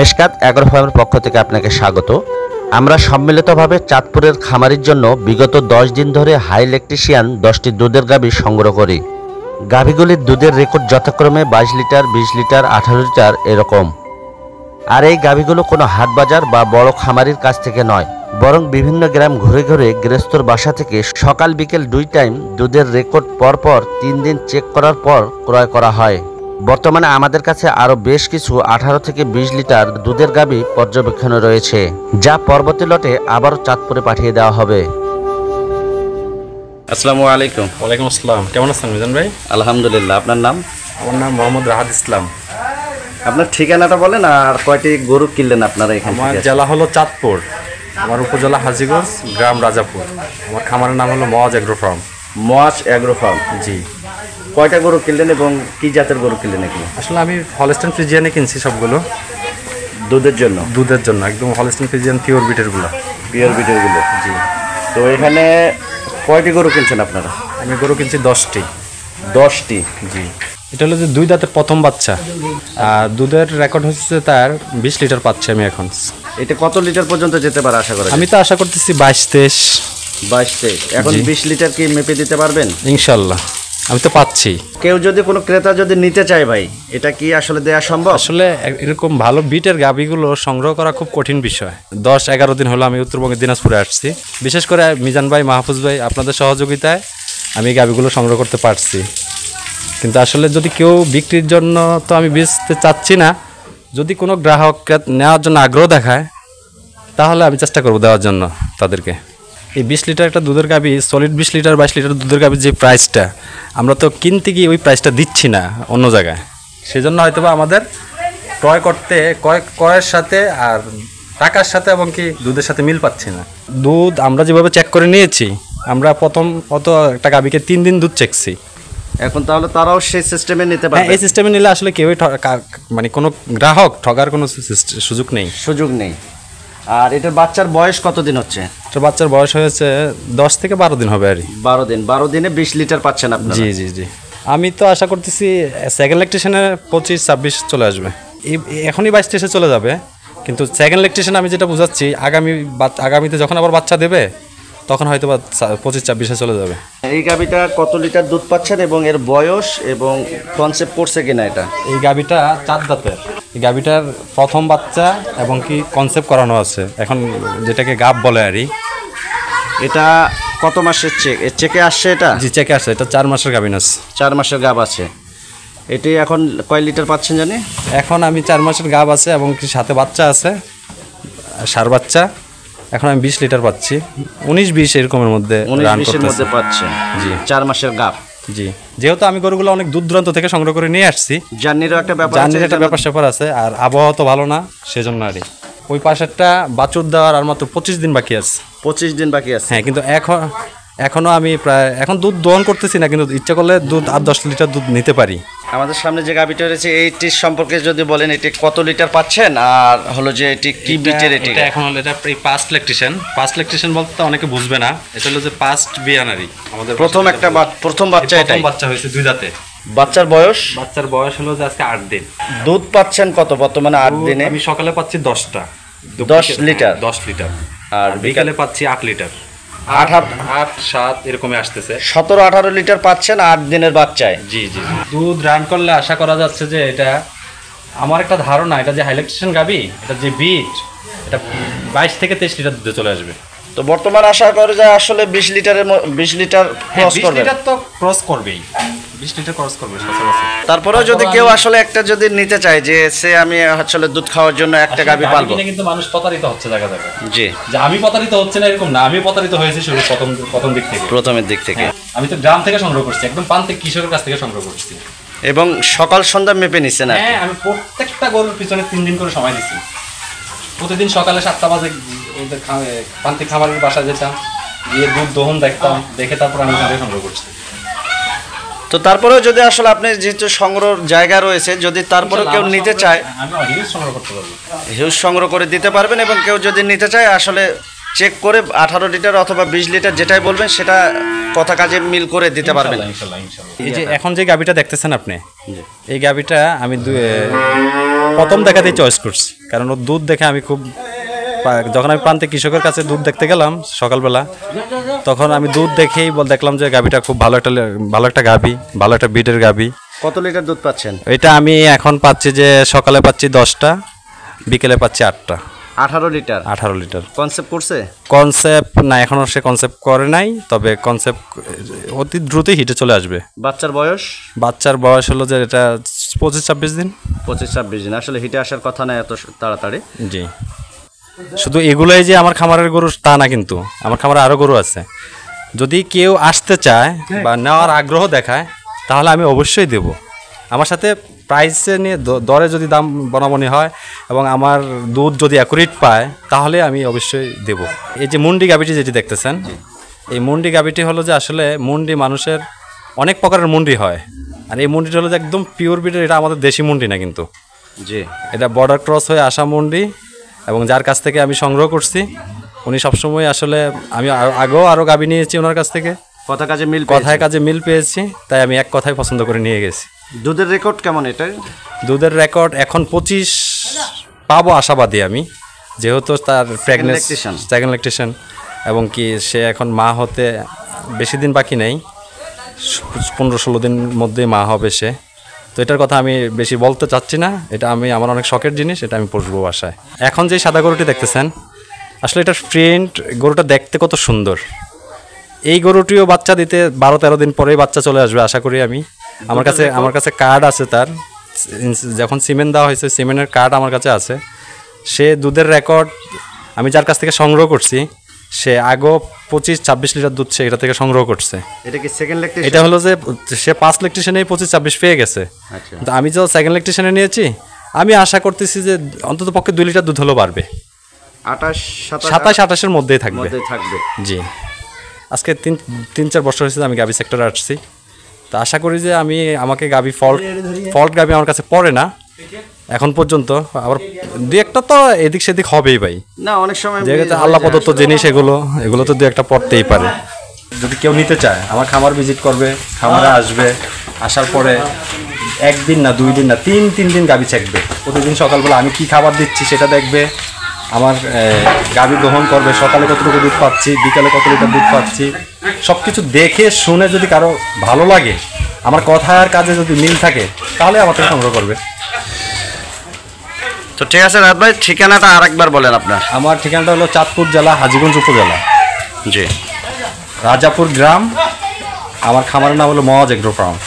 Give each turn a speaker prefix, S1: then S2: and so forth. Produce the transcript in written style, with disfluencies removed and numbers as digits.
S1: Mishkat agro ফার্মের পক্ষ থেকে আপনাকে স্বাগত। আমরা সম্মিলিতভাবে চাঁদপুরের খামারির জন্য বিগত 10 দিন ধরে হাই ল্যাকটেশিয়ান 10টি দুধের গাভী সংগ্রহ করি। গাভীগুলির দুধের রেকর্ড যথাক্রমে 22 লিটার, 20 লিটার, 18 লিটার এরকম। আর এই গাভীগুলো কোনো হাট বাজার বা বড় খামারির কাছ থেকে নয়, বরং বিভিন্ন গ্রাম ঘুরে ঘুরে গৃহস্থর বাসা থেকে সকাল বিকেল 2 টাইম দুধের রেকর্ড পরপর 3 দিন চেক করার পর ক্রয় করা হয়। বর্তমানে আমাদের কাছে আরও বেশ কিছু 18 থেকে 20 লিটার দুধের গাভী পর্যবেক্ষণে রয়েছে, যা পরবর্তী লটে আবারও চাঁদপুরে পাঠিয়ে দেওয়া হবে। আসসালামু আলাইকুম।
S2: ওয়ালাইকুম আসসালাম। কেমন আছেন মিজান ভাই?
S1: আলহামদুলিল্লাহ। আপনার নাম?
S2: আমার নাম মোহাম্মদ রাহাত ইসলাম।
S1: আপনার ঠিকানাটা বলেন, আর কয়টি গরু কিনলেন আপনারা এখানে?
S2: আমার জেলা হলো চাঁদপুর, আমার উপজেলা হাজীগঞ্জ, গ্রাম রাজাপুর। আমার খামারের নাম হলো Mowaz agro farm.
S1: Mowaz agro farm.
S2: জি।
S1: কয়টা গরু কিনলেন এবং কি জাতের গরু কিনলেন এগুলো?
S2: আসলে আমি হলস্টাইন ফ্রিজিয়ানে কিনছি সবগুলো
S1: দুধের জন্য।
S2: দুধের জন্য একদম হলস্টাইন ফ্রিজিয়ান পিওর বিটেরগুলো।
S1: পিওর বিটেরগুলো।
S2: জি।
S1: তো এখানে কয়টি গরু কিনছেন আপনারা?
S2: আমি গরু কিনছি 10টি।
S1: 10টি?
S2: জি। এটা হলো যে 2 দাঁতের প্রথম বাচ্চা, আর দুধের রেকর্ড হচ্ছে তার 20 লিটার পাচ্ছি আমি এখন।
S1: এটা কত লিটার পর্যন্ত যেতে পারে আশা করা?
S2: আমি তো আশা করতেছি 22-23।
S1: 22-23। এখন 20 লিটার কি মেপে দিতে পারবেন?
S2: ইনশাল্লাহ আমি তো পাচ্ছি।
S1: কেউ যদি কোনো ক্রেতা যদি নিতে চায় ভাই, এটা কি আসলে দেওয়া সম্ভব?
S2: আসলে এরকম ভালো বিটের গাভীগুলো সংগ্রহ করা খুব কঠিন বিষয়। 10-11 দিন হলো আমি উত্তরবঙ্গের দিনাজপুরে আসছি। বিশেষ করে মিজান ভাই, মাহফুজ ভাই, আপনাদের সহযোগিতায় আমি গাভীগুলো সংগ্রহ করতে পারছি। কিন্তু আসলে যদি কেউ বিক্রির জন্য তো আমি বেচতে চাচ্ছি না, যদি কোনো গ্রাহক নেওয়ার জন্য আগ্রহ দেখায় তাহলে আমি চেষ্টা করবো দেওয়ার জন্য তাদেরকে। এই 20 লিটার একটা দুধের গাভী, সলিড 20 লিটার 22 লিটার দুধের গাভীর যে প্রাইসটা, আমরা তো কিনতে গিয়ে ওই প্রাইসটা দিচ্ছি না অন্য জায়গায়। সেজন্য হয়তো বা আমাদের ক্রয় করতে ক্রয়ের সাথে আর টাকার সাথে এবং কি দুধের সাথে মিল পাচ্ছি না। দুধ আমরা যেভাবে চেক করে নিয়েছি, আমরা প্রথম একটা গাভীকে 3 দিন দুধ চেকছি।
S1: এখন তাহলে তারাও সেই সিস্টেমে নিতে পারে?
S2: এই সিস্টেমে নিলে আসলে কেউই মানে কোনো গ্রাহক ঠগার কোনো সুযোগ নেই।
S1: সুযোগ নেই। আর এটার বাচ্চার বয়স কতদিন হচ্ছে?
S2: তো বাচ্চার বয়স হয়েছে 10 থেকে 12 দিন হবে আর কি।
S1: 12 দিন। 12 দিনে 20 লিটার পাচ্ছেন আপনারা?
S2: জি জি জি। আমি তো আশা করতেছি সেকেন্ড ল্যাকটেশনে 25-26 চলে আসবে। এখনই 22-23 চলে যাবে, কিন্তু সেকেন্ড ল্যাকটেশনে আমি যেটা বুঝাচ্ছি, আগামীতে যখন আবার বাচ্চা দেবে তখন হয়তো বা 25-26 চলে যাবে।
S1: এই গাভীটা কত লিটার দুধ পাচ্ছেন এবং এর বয়স এবং কনসেপ্ট করছে কিনা এটা?
S2: এই গাভীটা 4 দাঁতের। এই গাভীটার প্রথম বাচ্চা এবং কি কনসেপ্ট করানো আছে, এখন যেটাকে গাব বলে আর কি।
S1: এটা কত মাসের চেকে আসছে এটা?
S2: জি, চেকে আসছে। এটা 4 মাসের গাভীন আছে।
S1: 4 মাসের গাব আছে। এটি এখন কয় লিটার পাচ্ছেন জানি?
S2: এখন আমি 4 মাসের গাব আছে এবং কি সাথে বাচ্চা আছে, ষাঁড় বাচ্চা। এখন আমি 20 লিটার পাচ্ছি, 19-20 এরকমের মধ্যে রান করতেছি।
S1: পাচ্ছেন? জি। 4 মাসের গাব। জি।
S2: যেহেতু আমি গরুগুলো অনেক দূর দূরান্ত থেকে সংগ্রহ করে নিয়ে আসছি,
S1: জার্নিরও একটা ব্যাপার
S2: স্যাপার আছে, আর আবহাওয়া তো ভালো না, সেজন্য আর ওই পাশেরটা বাছুর দেওয়ার আর মাত্র 25 দিন বাকি আছে।
S1: 25 দিন বাকি আছে?
S2: হ্যাঁ, কিন্তু এখনো আমি প্রায় এখন দুধ দহন করতেছি না, কিন্তু ইচ্ছা করলে দুধ 8-10 লিটার দুধ নিতে পারি।
S1: আমাদের সামনে যে গাভীটা রয়েছে এইটির সম্পর্কে যদি বলেন, এটি কত লিটার পাচ্ছেন আর হলো যে এটি কি বিটের?
S2: এটা এখন হলো এটা ফার্স্ট ল্যাকটেশন। ফার্স্ট ল্যাকটেশন বলতে অনেকে বুঝবে না, এটা হলো যে ফার্স্ট বিয়ানারি। আমাদের প্রথম বাচ্চা।
S1: এটাই
S2: বাচ্চা হয়েছে 2 দাঁতে।
S1: বাচ্চার বয়স
S2: হলো যে আজকে 8 দিন।
S1: দুধ পাচ্ছেন কত বর্তমানে 8 দিনে?
S2: আমি সকালে পাচ্ছি 10
S1: লিটার।
S2: 10 লিটার।
S1: আর
S2: বিকালে পাচ্ছি 8 লিটার। 8-7 এরকমই আসতেছে।
S1: 17-18 লিটার পাচ্ছেন 8 দিনের বাচ্চায়?
S2: জি জি। দুধ রান করলে আশা করা যাচ্ছে যে এটা, আমার একটা ধারণা, এটা যে হাইল্যাকটেশন গাভী, এটা যে বিট, এটা 22 থেকে 23 লিটার দুধে চলে আসবে।
S1: তো বর্তমান আশা করে যে আসলে 20 লিটার ক্রস করবে।
S2: 20 লিটার তো ক্রস করবেই, 20 লিটার ক্রস করবে সচরাচর।
S1: তারপরেও যদি কেউ আসলে একটা যদি নিতে চায় যে সে আমি আসলে দুধ খাওয়ার জন্য একটা গাভী পালবো,
S2: কিন্তু মানুষ প্রতারিত হচ্ছে জায়গা জায়গা।
S1: জি।
S2: যে আমি প্রতারিত হচ্ছে না এরকম না, আমি প্রতারিত হয়েছি শুরু প্রথমের দিক থেকে। আমি তো গ্রাম থেকে সংগ্রহ করছি, একদম প্রান্তিক কৃষকের কাছ থেকে সংগ্রহ করছি,
S1: এবং সকাল সন্ধ্যা মেপে নিচ্ছে না?
S2: হ্যাঁ, আমি প্রত্যেকটা গরুর পিছনে 3 দিন করে সময় দিচ্ছি। প্রতিদিন সকালে 7টা বাজে প্রান্তিক খামারের বাসায় যেতাম, গিয়ে দুধ দহন দেখতাম, দেখে তারপর আমি সংগ্রহ করছি।
S1: তো তারপরেও যদি আসলে আপনি যেহেতু সংগ্রহ জায়গা রয়েছে, যদি তারপরে কেউ নিতে চায়,
S2: আমি হিউজ সংগ্রহ করতে পারবো,
S1: হিউজ সংগ্রহ করে দিতে পারবেন। এবং কেউ যদি নিতে চায় আসলে চেক করে 18 লিটার অথবা 20 লিটার যেটাই বলবেন সেটা কথা কাজে মিল করে দিতে পারবেন।
S2: এই যে এখন যে গাভীটা দেখতেছেন আপনি, এই গাভীটা আমি প্রথম দেখাতেই চয়েস করছি, কারণ ওর দুধ দেখে আমি খুব, যখন আমি প্রান্তিক কৃষকের কাছে দুধ দেখতে গেলাম সকালবেলা, তখন আমি দুধ দেখেই দেখলাম যে গাভীটা খুব ভালো একটা গাভী, ভালো একটা ব্রিডের গাভী।
S1: কত লিটার দুধ পাচ্ছেন?
S2: এটা আমি এখন পাচ্ছি যে সকালে পাচ্ছি 10টা, বিকেলে পাচ্ছি 8টা।
S1: 18 লিটার।
S2: 18 লিটার।
S1: কনসেপ্ট করছে?
S2: কনসেপ্ট না, এখনও সে কনসেপ্ট করে নাই, তবে কনসেপ্ট অতি দ্রুতই হিটে চলে আসবে।
S1: বাচ্চার বয়স?
S2: বাচ্চার বয়স হলো যে এটা 25-26 দিন।
S1: 25-26 দিন। আসলে হিটে আসার কথা না এত তাড়াতাড়ি।
S2: জি, শুধু এগুলোই যে আমার খামারের গরু তা না, কিন্তু আমার খামারে আরও গরু আছে। যদি কেউ আসতে চায় বা নেওয়ার আগ্রহ দেখায় তাহলে আমি অবশ্যই দেব। আমার সাথে প্রাইসে নিয়ে দরে যদি দাম বনাবনি হয় এবং আমার দুধ যদি অ্যাকুরেট পায় তাহলে আমি অবশ্যই দেব। এই যে মুন্ডি গাভীটি যেটি দেখতেছেন, এই মুন্ডি গাভীটি হলো যে আসলে মুন্ডি মানুষের অনেক প্রকারের মুন্ডি হয়, আর এই মুন্ডিটা হলো যে একদম পিওর ব্রিডের। এটা আমাদের দেশি মুন্ডি না কিন্তু,
S1: জি,
S2: এটা বর্ডার ক্রস হয়ে আসা মুন্ডি। এবং যার কাছ থেকে আমি সংগ্রহ করছি উনি সবসময় আসলে, আমি আগেও আরও গাভী নিয়েছি ওনার কাছ থেকে, কথায় কাজে মিল পেয়েছি, তাই আমি এক কথায় পছন্দ করে নিয়ে গেছি।
S1: দুধের রেকর্ড কেমন এটা? দুধের
S2: রেকর্ড এখন 25 পাবো আশাবাদী আমি, যেহেতু তার প্রেগনেন্সি, সেকেন্ড ল্যাকটেশন, এবং কি সে এখন মা হতে বেশি দিন বাকি নেই, 15-16 দিন মধ্যে মা হবে সে। তো এটার কথা আমি বেশি বলতে চাচ্ছি না, এটা আমার অনেক শখের জিনিস, এটা আমি পুষবো বাসায়। এখন যে সাদা গরুটি দেখতেছেন, আসলে এটার প্রিন্ট, গরুটা দেখতে কত সুন্দর। এই গরুটিও বাচ্চা দিতে 12-13 দিন পরেই বাচ্চা চলে আসবে আশা করি আমি। আমার কাছে কার্ড আছে তার, যখন সিমেন্ট দেওয়া হয়েছে সিমেন্টের কার্ড আমার কাছে আছে। সে দুধের রেকর্ড আমি যার কাছ থেকে সংগ্রহ করছি, সে আগেও 25-26 লিটার দুধ সে এটা থেকে সংগ্রহ করছে।
S1: এটা কি সেকেন্ড ল্যাকটেশন?
S2: এটা হলো যে সে 5 ল্যাকটেশনে 25-26 পেয়ে গেছে। তো আমি যে সেকেন্ড ল্যাকটেশনে নিয়েছি, আমি আশা করতেছি যে অন্তত পক্ষে 2 লিটার দুধ হলেও বাড়বে। 27-28-এর মধ্যেই থাকবে। জি, আজকে 3-4 বছর হয়েছে আমি গাভী সেক্টরে আসছি, তো আশা করি যে আমাকে গাভী ফল্ট গাভী আমার কাছে পড়ে না এখন পর্যন্ত। আবার 2-1টা তো এদিক সেদিক হবেই ভাই,
S1: না অনেক সময়
S2: যেহেতু আল্লাহ প্রদত্ত জিনিস এগুলো তো 2-1টা পড়তেই পারে। যদি কেউ নিতে চায় আমার খামার ভিজিট করবে, খামারে আসবে, আসার পরে 1 দিন না 2 দিন না 3 দিন গাভী চাকবে। প্রতিদিন সকালবেলা আমি কি খাবার দিচ্ছি সেটা দেখবে, আমার গাভী গ্রহণ করবে, সকালে কতটুকু দুধ পাচ্ছি, বিকালে কত লিটার দুধ পাচ্ছি, সব কিছু দেখে শুনে যদি কারো ভালো লাগে, আমার কথা আর কাজে যদি মিল থাকে, তাহলে আমার থেকে সংগ্রহ করবে।
S1: তো ঠিক আছে রাত ভাই, ঠিকানাটা আরেকবার বলেন আপনার।
S2: আমার ঠিকানাটা হলো চাঁদপুর জেলা, হাজীগঞ্জ উপজেলা,
S1: জি,
S2: রাজাপুর গ্রাম। আমার খামারের নাম হলো মওয়াজ এগ্রো ফার্ম।